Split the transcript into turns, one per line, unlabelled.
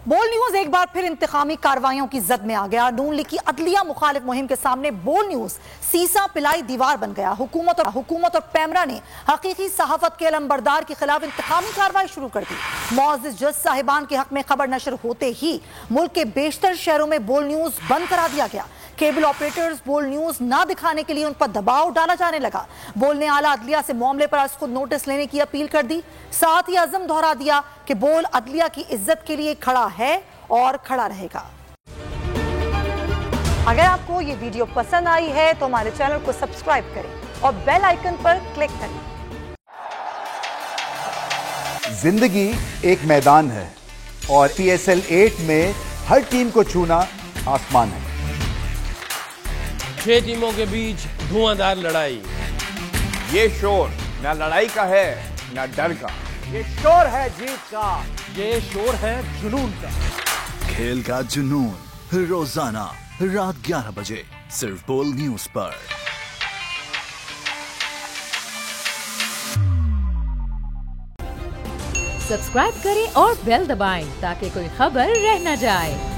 बोल न्यूज एक बार फिर इंतकामी कार्रवाइयों की जद में आ गया। नून लीग की अदलिया मुखालिफ मुहिम के सामने बोल न्यूज सीसा पिलाई दीवार बन गया। हुकूमत और पैमरा ने हकीकी सहाफत के अलंबरदार के खिलाफ इंतकामी कार्रवाई शुरू कर दी। मुअज़्ज़िज़ जज साहिबान के हक में खबर नशर होते ही मुल्क के बेशतर शहरों में बोल न्यूज बंद करा दिया गया। केबल ऑपरेटर्स बोल न्यूज ना दिखाने के लिए उन पर दबाव डाला जाने लगा। बोल ने आला अदलिया से मामले पर आज खुद नोटिस लेने की अपील कर दी। साथ ही अज़म दोहरा दिया कि बोल अदलिया की इज्जत के लिए खड़ा है और खड़ा रहेगा। अगर आपको ये वीडियो पसंद आई है तो हमारे चैनल को सब्सक्राइब करें और बेल आइकन पर क्लिक करें।
जिंदगी एक मैदान है और PSL 8 में हर टीम को छूना आसमान है।
6 टीमों के बीच धुआंधार लड़ाई।
ये शोर ना लड़ाई का है ना डर का,
ये शोर है जीत का,
ये शोर है जुनून का।
खेल का जुनून रोजाना रात 11 बजे सिर्फ बोल न्यूज पर।
सब्सक्राइब करें और बेल दबाएं ताकि कोई खबर रह न जाए।